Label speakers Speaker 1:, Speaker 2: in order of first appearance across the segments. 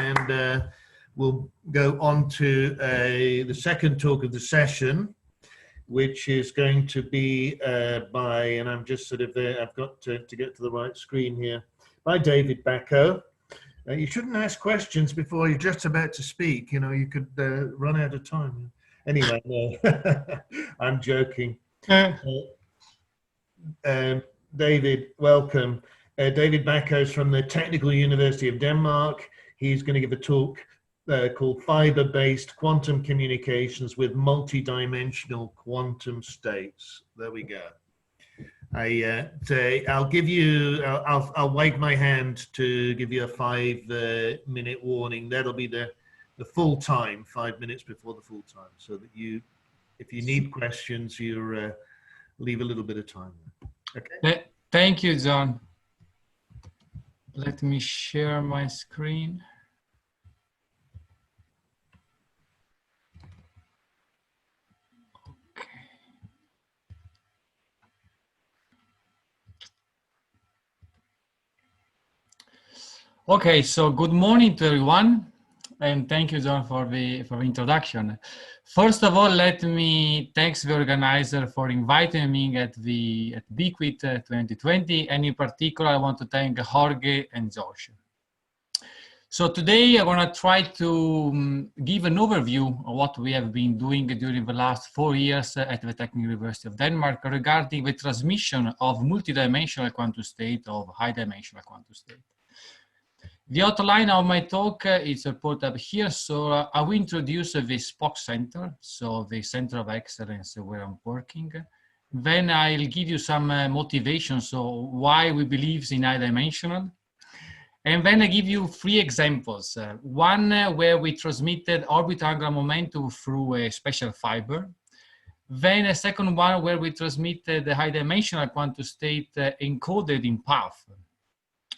Speaker 1: and we'll go on to the second talk of the session, which is going to be by, and I'm just sort of there, I've got to get to the right screen here, by Davide Bacco. You shouldn't ask questions before you're just about to speak, you know, you could run out of time. Anyway, no, I'm joking. David, welcome. Davide Bacco is from the Technical University of Denmark. He's going to give a talk called Fibre-Based Quantum Communications with Multidimensional Quantum States. There we go. I'll give you, I'll wave my hand to give you a 5-minute warning. That'll be the full time, 5 minutes before the full time, so that you, if you need questions, you leave a little bit of time. Okay.
Speaker 2: Thank you, John. Let me share my screen. Okay, so good morning to everyone, and thank you, John, for the introduction. First of all, let me thank the organizer for inviting me at BQIT 2020, and in particular, I want to thank Jorge and Josh. So today, I'm going to try to give an overview of what we have been doing during the last 4 years at the Technical University of Denmark regarding the transmission of multidimensional quantum state of high-dimensional quantum state. The outline of my talk is put up here. So I will introduce the SPOC Center, so the Center of Excellence where I'm working. Then I'll give you some motivation, so why we believe in high-dimensional. And then I give you 3 examples. One where we transmitted orbital angular momentum through a special fiber. Then a second one where we transmitted the high-dimensional quantum state encoded in path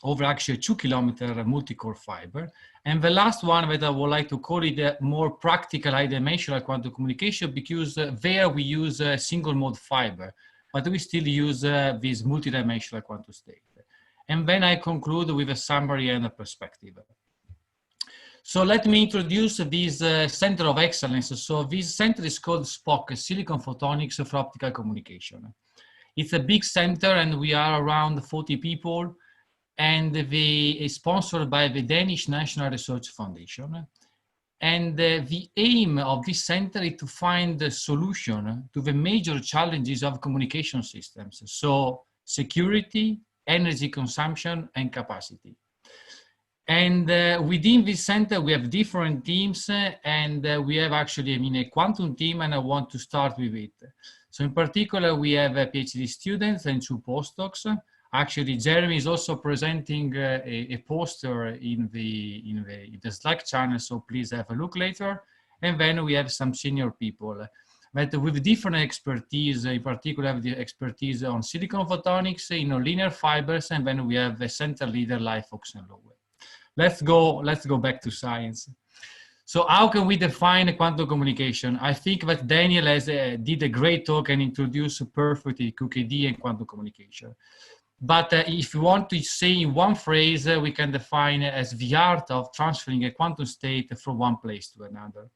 Speaker 2: over actually a 2-kilometer multicore fiber. And the last one that I would like to call it a more practical high-dimensional quantum communication, because there we use a single mode fiber, but we still use this multidimensional quantum state. And then I conclude with a summary and a perspective. So let me introduce this Center of Excellence. So this center is called SPOC, Silicon Photonics for Optical Communication. It's a big center and we are around 40 people. And is sponsored by the Danish National Research Foundation. And the aim of this center is to find a solution to the major challenges of communication systems. So security, energy consumption, and capacity. And within this center, we have different teams, and we have actually, a quantum team, and I want to start with it. So in particular, we have PhD students and 2 postdocs. Actually, Jeremy is also presenting a poster in the Slack channel, so please have a look later. And then we have some senior people, but with different expertise. In particular, have the expertise on silicon photonics, linear fibers, and then we have the center leader like Fox and Lowe. Let's go back to science. So how can we define quantum communication? I think that Daniel did a great talk and introduced perfectly QKD and quantum communication. But if you want to say in one phrase, we can define it as the art of transferring a quantum state from one place to another.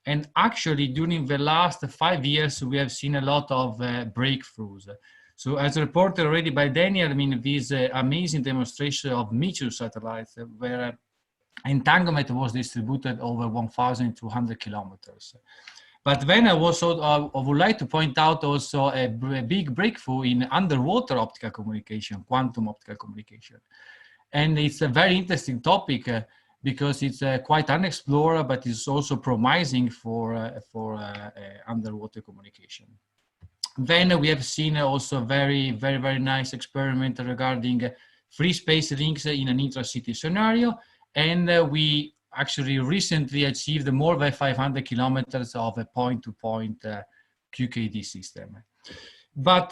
Speaker 2: And actually, during the last 5 years, we have seen a lot of breakthroughs. So as reported already by Daniel, this amazing demonstration of Michel satellites where entanglement was distributed over 1,200 kilometers. But then I would like to point out also a big breakthrough in underwater optical communication, quantum optical communication. And it's a very interesting topic because it's quite unexplored, but it's also promising for underwater communication. Then we have seen also very nice experiment regarding free space links in an intra-city scenario. And we actually recently achieved more than 500 kilometers of a point-to-point QKD system. But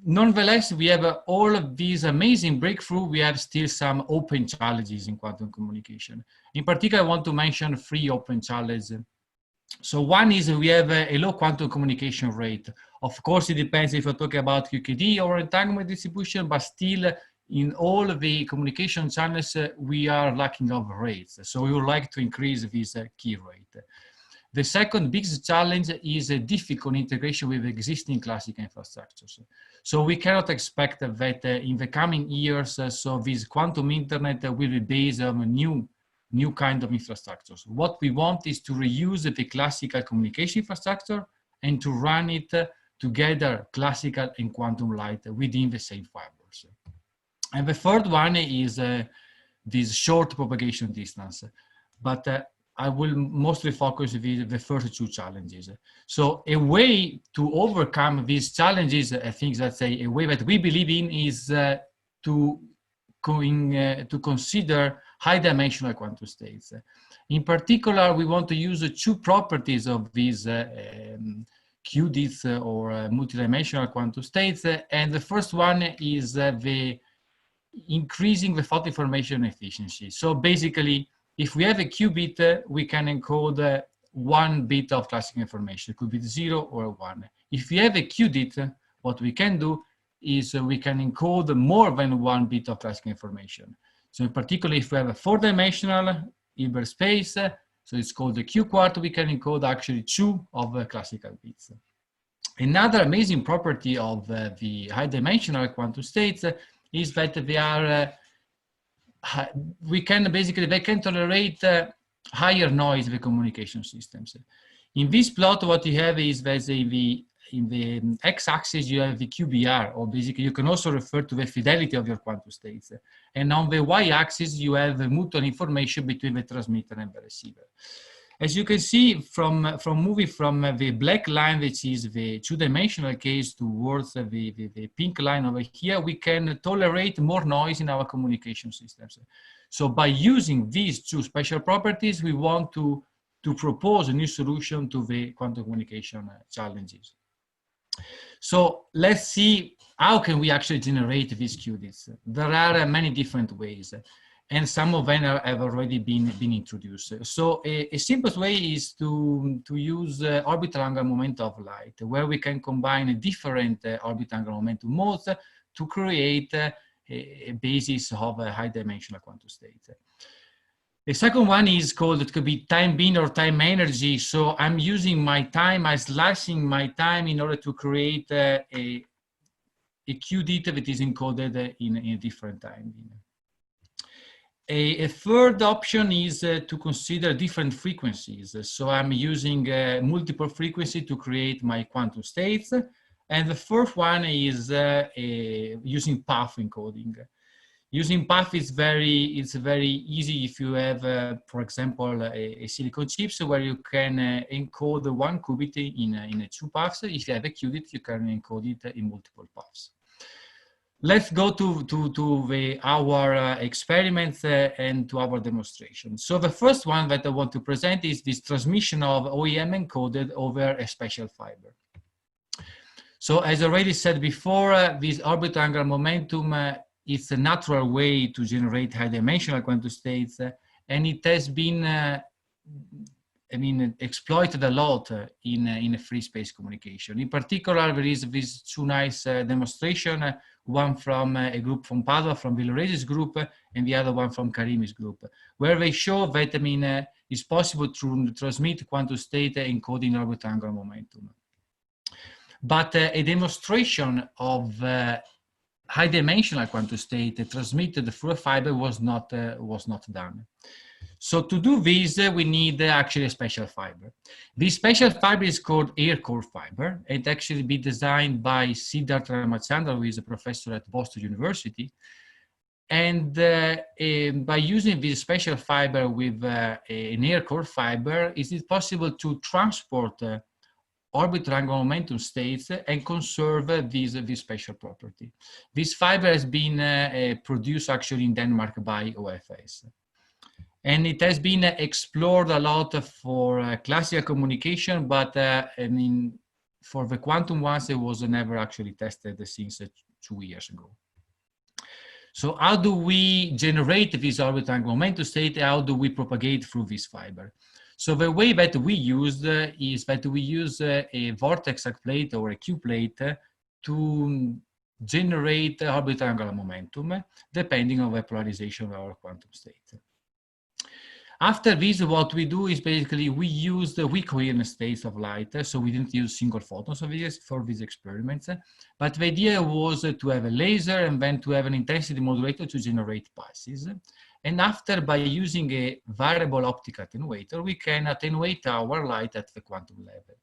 Speaker 2: nonetheless, we have all of these amazing breakthroughs. We have still some open challenges in quantum communication. In particular, I want to mention 3 open challenges. So one is we have a low quantum communication rate. Of course, it depends if you're talking about QKD or entanglement distribution, but still in all of the communication channels, we are lacking of rates. So we would like to increase this key rate. The second biggest challenge is a difficult integration with existing classical infrastructures. So we cannot expect that in the coming years, so this quantum internet will be based on a new kind of infrastructures. What we want is to reuse the classical communication infrastructure and to run it together, classical and quantum light, within the same fibers. And the third one is this short propagation distance. But I will mostly focus on the first two challenges. So a way to overcome these challenges, I think that's a way that we believe in, is to consider high-dimensional quantum states. In particular, we want to use two properties of these qudits or multidimensional quantum states. And the first one is the increasing the photon information efficiency. So basically, if we have a qubit, we can encode 1 bit of classical information. It could be 0 or 1. If we have a qudit, what we can do is we can encode more than 1 bit of classical information. So in particular, if we have a 4-dimensional Hilbert space, so it's called the Q-quart, we can encode actually 2 of classical bits. Another amazing property of the high-dimensional quantum states is that they are they can tolerate higher noise in the communication systems. In this plot, what you have is that in the x-axis you have the QBR, or basically you can also refer to the fidelity of your quantum states. And on the y-axis you have the mutual information between the transmitter and the receiver. As you can see from moving from the black line, which is the two-dimensional case, towards the pink line over here, we can tolerate more noise in our communication systems. So by using these two special properties, we want to propose a new solution to the quantum communication challenges. So let's see, how can we actually generate these qudits? There are many different ways, and some of them have already been introduced. So a simplest way is to use orbital angular momentum of light, where we can combine different orbital angular momentum modes to create a basis of a high-dimensional quantum state. The second one is called, it could be time bin or time energy. So I'm using my time, I'm slicing my time in order to create a qudit that is encoded in a different time bin. A third option is to consider different frequencies. So I'm using multiple frequency to create my quantum states. And the fourth one is using path encoding. Using path is very easy if you have, for example, a silicon chips where you can encode 1 qubit in 2 paths. If you have a qubit, you can encode it in multiple paths. Let's go to our experiments and to our demonstration. So the first one that I want to present is this transmission of OEM encoded over a special fiber. So as I already said before, this orbital angular momentum is a natural way to generate high-dimensional quantum states, and it has been exploited a lot in a free space communication. In particular, there is this 2 nice demonstration, one from a group from Padua, from Villoresi's group, and the other one from Karimi's group, where they show that it's possible to transmit quantum state encoding orbital angular momentum. But a demonstration of high-dimensional quantum state transmitted through a fiber was not done. So to do this, we need actually a special fiber. This special fiber is called air core fiber. It actually be designed by Siddharth Ramachandran, who is a professor at Boston University. And by using this special fiber with an air core fiber, it is possible to transport orbital angular momentum states and conserve this special property. This fiber has been produced actually in Denmark by OFS. And it has been explored a lot for classical communication, but for the quantum ones, it was never actually tested since 2 years ago. So how do we generate this orbital angular momentum state? How do we propagate through this fiber? So the way that we used is that we use a vortex plate or a Q plate to generate orbital angular momentum depending on the polarization of our quantum state. After this, what we do is basically we use the weak coherent states of light. So we didn't use single photons for these experiments. But the idea was to have a laser and then to have an intensity modulator to generate pulses. And after, by using a variable optical attenuator, we can attenuate our light at the quantum level.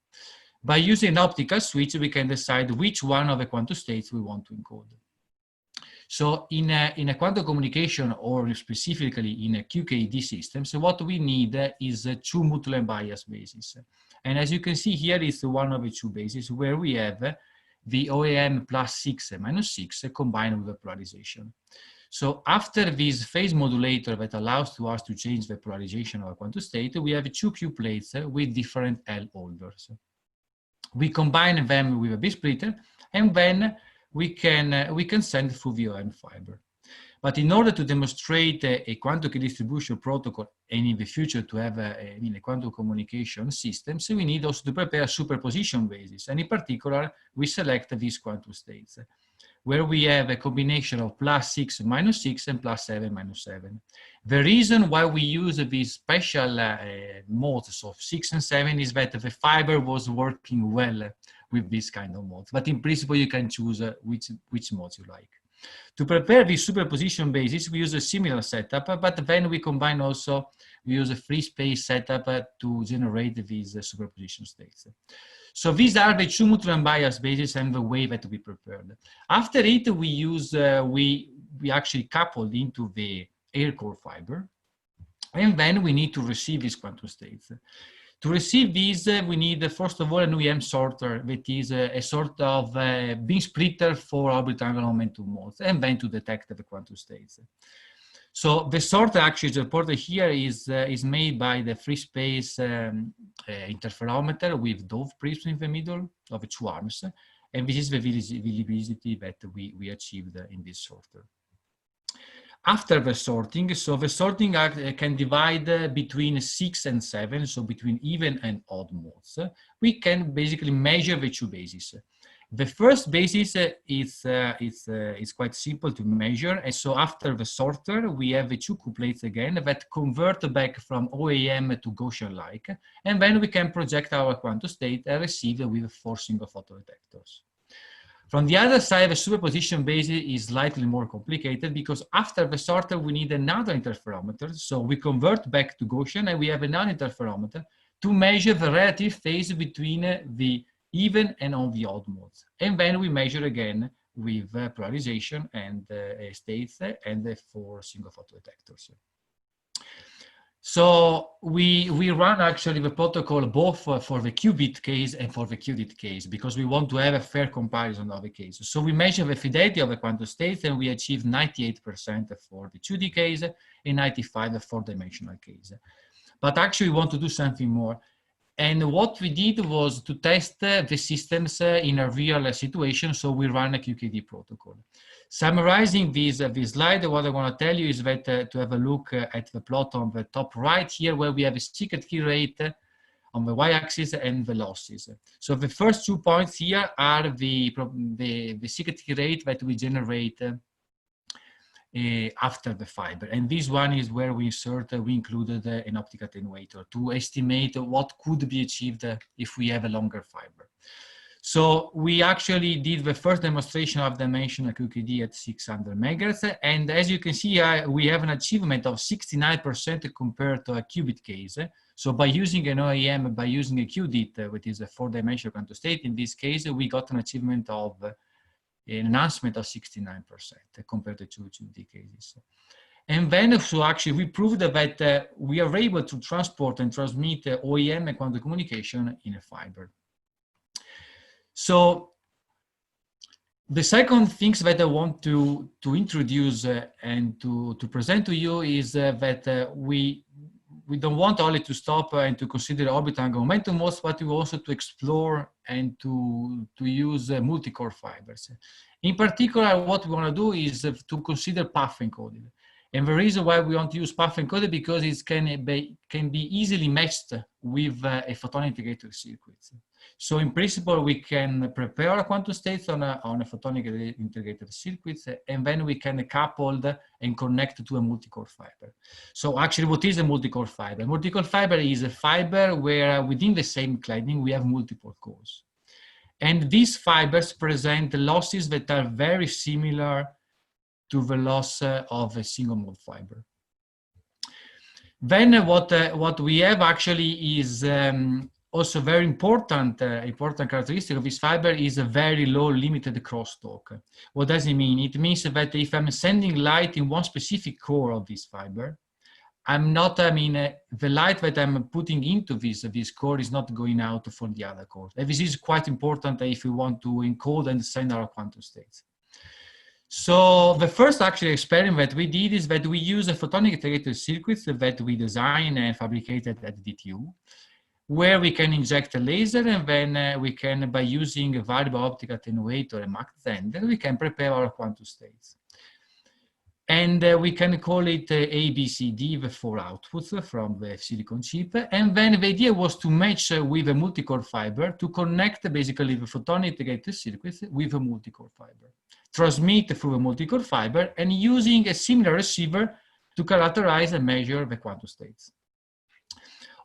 Speaker 2: By using an optical switch, we can decide which one of the quantum states we want to encode. So in a quantum communication, or specifically in a QKD system, so what we need is two mutual bias bases. And as you can see here, it's one of the two bases where we have the OAM +6 and -6 combined with the polarization. So after this phase modulator that allows to us to change the polarization of a quantum state, we have two Q plates with different L orders. We combine them with a B splitter, and then we can send through the OM fiber. But in order to demonstrate a quantum key distribution protocol, and in the future to have a quantum communication system, so we need also to prepare superposition basis. And in particular, we select these quantum states, where we have a combination of +6 -6 and +7 -7. The reason why we use these special modes of 6 and 7 is that the fiber was working well with this kind of modes. But in principle, you can choose which modes you like. To prepare this superposition basis, we use a similar setup, but then we combine also, we use a free space setup to generate these superposition states. So these are the two mutual unbiased bases and the way that we prepared. After it, we use, we actually coupled into the air core fiber, and then we need to receive these quantum states. To receive these, we need, first of all, an OEM sorter, that is a sort of beam splitter for orbital angular momentum modes, and then to detect the quantum states. So the sorter actually is reported here is made by the free space interferometer with dove prism in the middle of the two arms, and this is the visibility that we achieved in this sorter. After the sorting, so the sorting can divide between 6 and 7, so between even and odd modes. We can basically measure the two bases. The first basis is quite simple to measure, and so after the sorter, we have the two couplets again that convert back from OAM to Gaussian-like, and then we can project our quantum state and receive with 4 single photodetectors. From the other side, the superposition basis is slightly more complicated because after the sorter, we need another interferometer. So we convert back to Gaussian and we have another interferometer to measure the relative phase between the even and on the odd modes. And then we measure again with polarization and states and the 4 single photodetectors. So we run actually the protocol both for the qubit case and for the qudit case because we want to have a fair comparison of the cases. So we measure the fidelity of the quantum states and we achieve 98% for the 2D case and 95% for dimensional case. But actually we want to do something more. And what we did was to test the systems in a real situation. So we run a QKD protocol. Summarizing this slide, what I want to tell you is that to have a look at the plot on the top right here, where we have a secret key rate on the y-axis and the losses. So the first 2 points here are the secret key rate that we generate after the fiber. And this one is where we included an optical attenuator to estimate what could be achieved if we have a longer fiber. So we actually did the first demonstration of dimensional QKD at 600 megahertz. And as you can see, we have an achievement of 69% compared to a qubit case. So by using an OAM, by using a qudit, which is a 4-dimensional quantum state, in this case, we got an achievement of an enhancement of 69% compared to 2D cases. And then, so actually, we proved that we are able to transport and transmit OAM and quantum communication in a fiber. So the second things that I want to introduce and to present to you is that we don't want only to stop and to consider orbital angular momentum modes, but we also to explore and to use multicore fibers. In particular, what we want to do is to consider path encoding. And the reason why we want to use path encoder because it can be easily matched with a photonic integrated circuit. So in principle, we can prepare a quantum states on a photonic integrated circuit, and then we can couple and connect to a multicore fiber. So actually, what is a multicore fiber? Multicore fiber is a fiber where within the same cladding, we have multiple cores. And these fibers present losses that are very similar to the loss of a single mode fiber. Then what we have actually is also very important characteristic of this fiber is a very low limited crosstalk. What does it mean? It means that if I'm sending light in one specific core of this fiber, the light that I'm putting into this core is not going out from the other core. And this is quite important if we want to encode and send our quantum states. So the first actually experiment we did is that we use a photonic integrated circuits that we designed and fabricated at DTU, where we can inject a laser and then we can, by using a variable optical attenuator, a Mach Zender, we can prepare our quantum states. And we can call it A, B, C, D, the 4 outputs from the silicon chip. And then the idea was to match with a multicore fiber to connect basically the photonic integrated circuits with a multicore fiber, transmit through a multicore fiber, and using a similar receiver to characterize and measure the quantum states.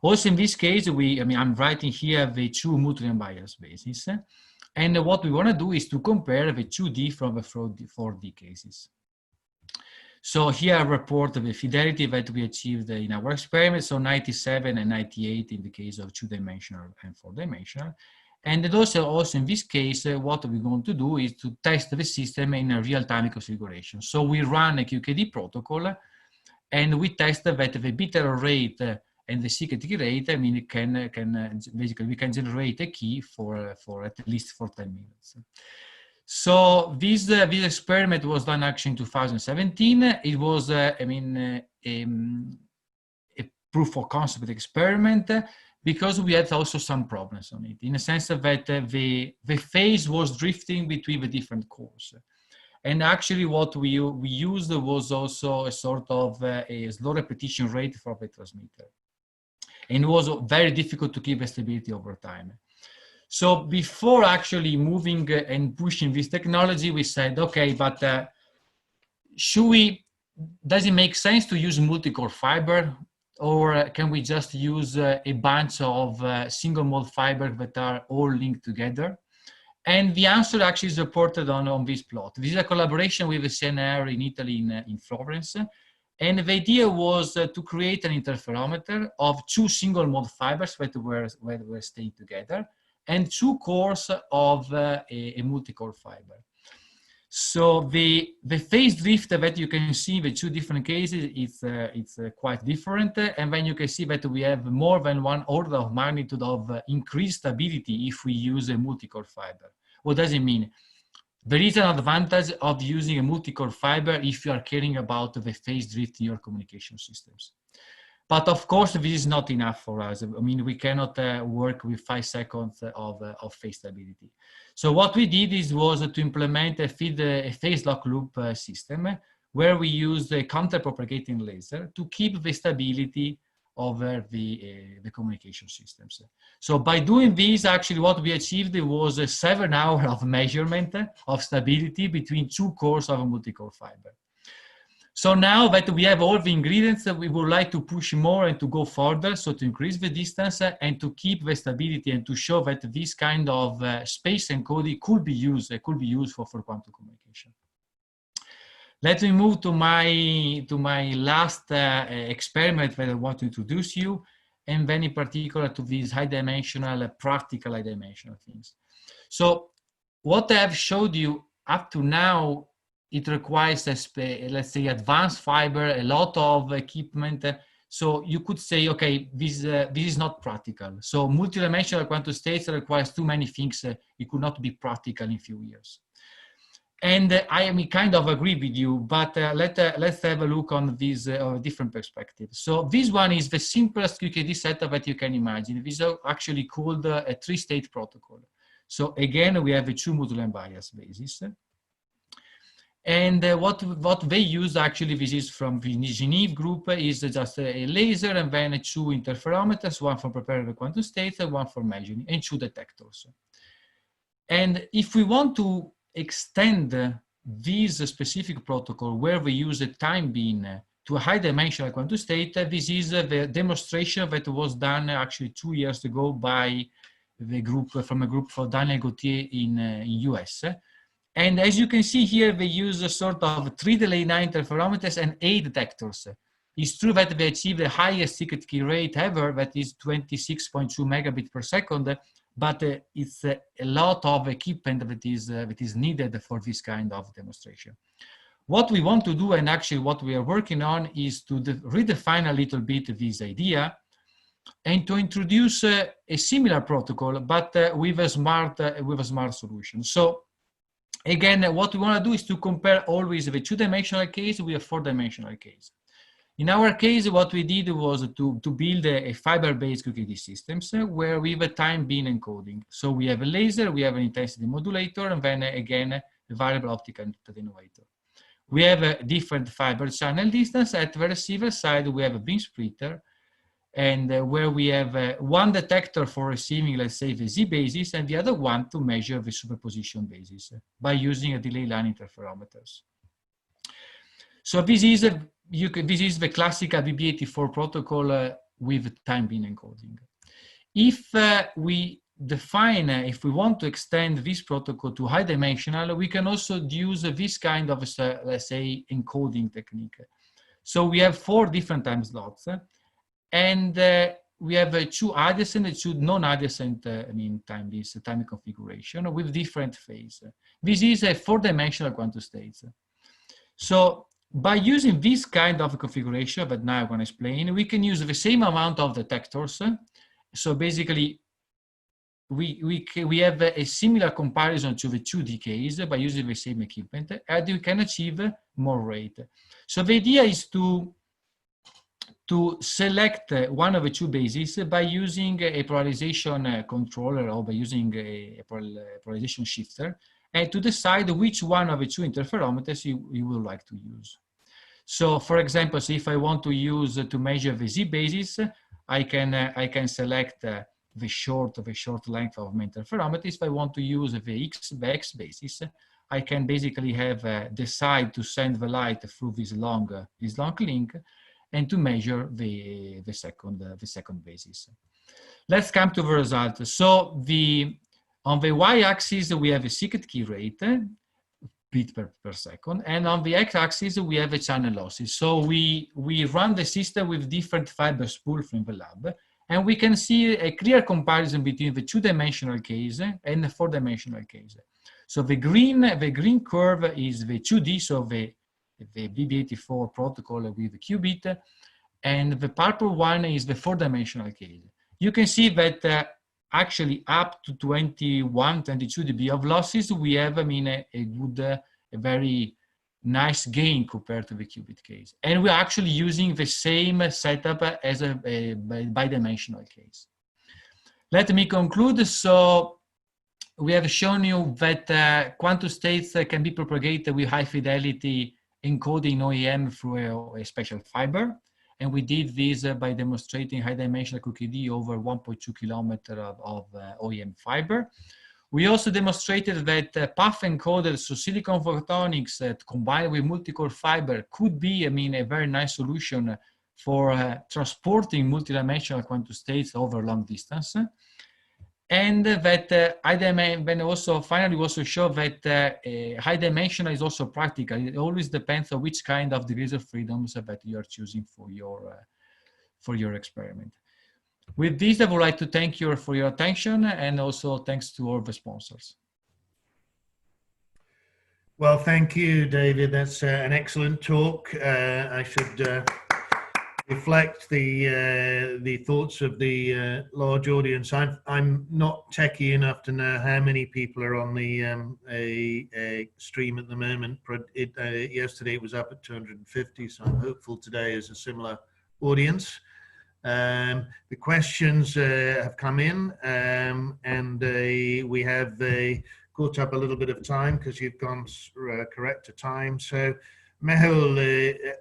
Speaker 2: Also in this case, I'm writing here the two mutually unbiased bases. And what we want to do is to compare the 2D from the 4D cases. So here I report the fidelity that we achieved in our experiment. So 97 and 98 in the case of 2-dimensional and 4-dimensional. And also in this case, what we're going to do is to test the system in a real-time configuration. So we run a QKD protocol and we test that the bit error rate and the secret rate, basically we can generate a key for at least 10 minutes. So this experiment was done actually in 2017. It was, a proof of concept experiment because we had also some problems on it, in the sense that the phase was drifting between the different cores. And actually what we used was also a sort of a slow repetition rate for the transmitter. And it was very difficult to keep the stability over time. So before actually moving and pushing this technology, we said, okay, but does it make sense to use multicore fiber, or can we just use a bunch of single mode fibers that are all linked together? And the answer actually is reported on this plot. This is a collaboration with the CNR in Italy, in Florence. And the idea was to create an interferometer of two single mode fibers that were staying together, and two cores of a multicore fiber. So the phase drift that you can see in the two different cases, it's quite different. And then you can see that we have more than one order of magnitude of increased stability if we use a multicore fiber. What does it mean? There is an advantage of using a multicore fiber if you are caring about the phase drift in your communication systems. But of course, this is not enough for us. We cannot work with 5 seconds of phase stability. So what we did was to implement a phase lock loop system where we used a counter-propagating laser to keep the stability over the communication systems. So by doing this, actually what we achieved was 7 hours of measurement of stability between two cores of a multicore fiber. So now that we have all the ingredients, we would like to push more and to go further, so to increase the distance and to keep the stability and to show that this kind of space encoding could be used for quantum communication. Let me move to my last experiment that I want to introduce you, and then in particular to these high-dimensional, practical high-dimensional things. So what I have showed you up to now, it requires, let's say, advanced fiber, a lot of equipment. So you could say, okay, this is not practical. So multidimensional quantum states requires too many things. It could not be practical in a few years. And I kind of agree with you, but let's have a look on this different perspective. So this one is the simplest QKD setup that you can imagine. This is actually called a 3-state protocol. So again, we have a 2 mutually unbiased basis. And what they use actually, this is from the Genève group, is just a laser and then 2 interferometers, one for preparing the quantum states and one for measuring, and 2 detectors. And if we want to extend this specific protocol where we use a time beam to a high-dimensional quantum state, this is the demonstration that was done actually 2 years ago by the group, from a group for Daniel Gauthier in US. And as you can see here, they use a sort of 3 delay 9 interferometers and 8 detectors. It's true that they achieve the highest secret key rate ever, that is 26.2 megabits per second, but it's a lot of equipment that is needed for this kind of demonstration. What we want to do, and actually what we are working on, is to redefine a little bit this idea and to introduce a similar protocol, but with a smart solution. So again, what we want to do is to compare always the 2-dimensional case with a 4-dimensional case. In our case, what we did was to build a fiber-based QKD systems where we have a time beam encoding. So we have a laser, we have an intensity modulator, and then again, a variable optical attenuator. We have a different fiber channel distance. At the receiver side, we have a beam splitter, and where we have one detector for receiving, let's say, the Z basis, and the other one to measure the superposition basis by using a delay line interferometers. So this is the classical BB84 protocol with time beam encoding. If we want to extend this protocol to high dimensional, we can also use this kind of, let's say, encoding technique. So we have 4 different time slots, and we have 2 adjacent and 2 non-adjacent time configuration with different phase. This is a 4-dimensional quantum states. So by using this kind of configuration that now I'm going to explain, we can use the same amount of detectors. So basically, we have a similar comparison to the 2D case by using the same equipment, and we can achieve more rate. So the idea is to select one of the 2 bases by using a polarization controller or by using a polarization shifter, and to decide which one of the 2 interferometers you would like to use. So for example, so if I want to use to measure the Z basis, I can select the short length of my interferometer. If I want to use the X basis, I can basically have decide to send the light through this long link and to measure the second basis. Let's come to the result. So on the y-axis we have a secret key rate, bit per second, and on the x-axis we have a channel losses. So we run the system with different fiber spool from the lab, and we can see a clear comparison between the 2-dimensional case and the 4-dimensional case. So the green curve is the 2D, so the BB84 protocol with the qubit, and the purple one is the 4-dimensional case. You can see that actually up to 21, 22 dB of losses, we have, a very nice gain compared to the qubit case. And we're actually using the same setup as a bidimensional case. Let me conclude. So we have shown you that quantum states can be propagated with high fidelity encoding OEM through a special fiber. And we did this by demonstrating high dimensional QKD over 1.2 kilometers of OEM fiber. We also demonstrated that path encoded, so silicon photonics combined with multicore fiber could be, a very nice solution for transporting multidimensional quantum states over long distance. And that then also finally also show that high dimensional is also practical. It always depends on which kind of degrees of freedoms that you are choosing for your experiment. With this, I would like to thank you for your attention, and also thanks to all the sponsors.
Speaker 1: Well, thank you, David. That's an excellent talk. I should reflect the thoughts of the large audience. I'm not techie enough to know how many people are on the stream at the moment. Yesterday it was up at 250, so I'm hopeful today is a similar audience. The questions have come in, and we have caught up a little bit of time because you've gone correct to time. So Mehul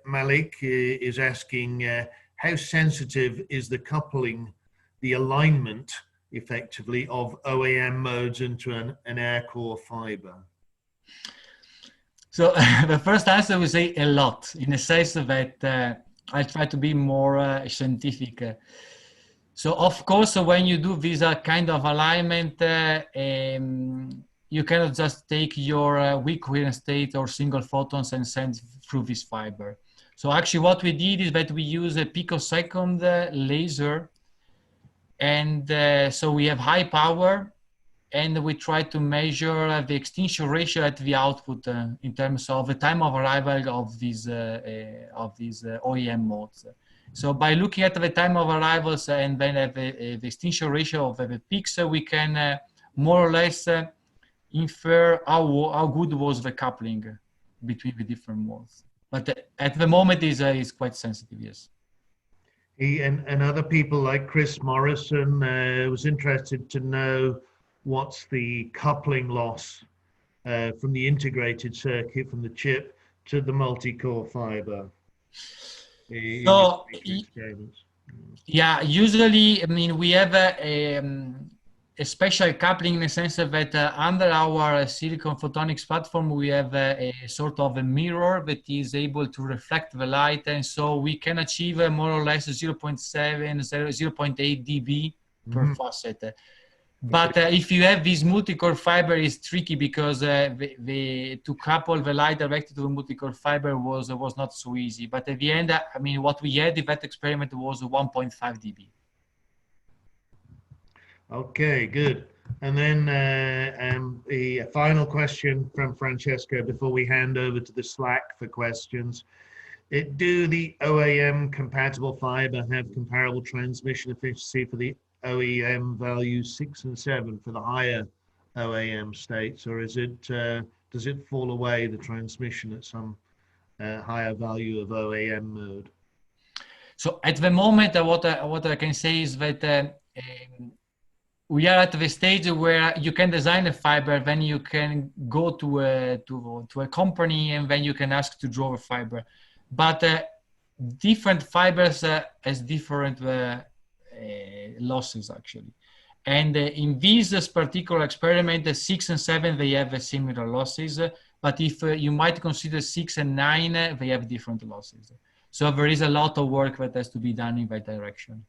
Speaker 1: Malik is asking, how sensitive is the coupling, the alignment, effectively, of OAM modes into an air core fiber?
Speaker 2: So the first answer we say a lot, in the sense that I try to be more scientific. So of course, when you do this kind of alignment, you cannot just take your weak coherent state or single photons and send through this fiber. So actually what we did is that we use a picosecond laser, and so we have high power, and we try to measure the extinction ratio at the output in terms of the time of arrival of these OEM modes. So by looking at the time of arrivals and then the extinction ratio of the peaks, we can more or less infer how good was the coupling between the different modes. But at the moment is quite sensitive, yes.
Speaker 1: He and other people like Chris Morrison was interested to know what's the coupling loss from the integrated circuit, from the chip to the multi-core fiber.
Speaker 2: So, yeah, usually, I mean, we have a special coupling in the sense that under our silicon photonics platform, we have a sort of a mirror that is able to reflect the light. And so we can achieve more or less 0.7, 0.8 dB per facet. But if you have this multicore fiber, is tricky because to couple the light directly to the multicore fiber was not so easy. But at the end, I mean, what we had in that experiment was 1.5 dB.
Speaker 1: Okay, good. And then the final question from Francesco before we hand over to the Slack for questions. Do the OAM compatible fiber have comparable transmission efficiency for the OEM values 6 and 7 for the higher OAM states, or is it does it fall away, the transmission, at some higher value of OAM mode?
Speaker 2: So at the moment, what I can say is that we are at the stage where you can design a fiber, then you can go to a company, and then you can ask to draw a fiber. But different fibers has different losses actually. And in this particular experiment, the 6 and 7, they have similar losses. But if you might consider 6 and 9, they have different losses. So there is a lot of work that has to be done in that direction.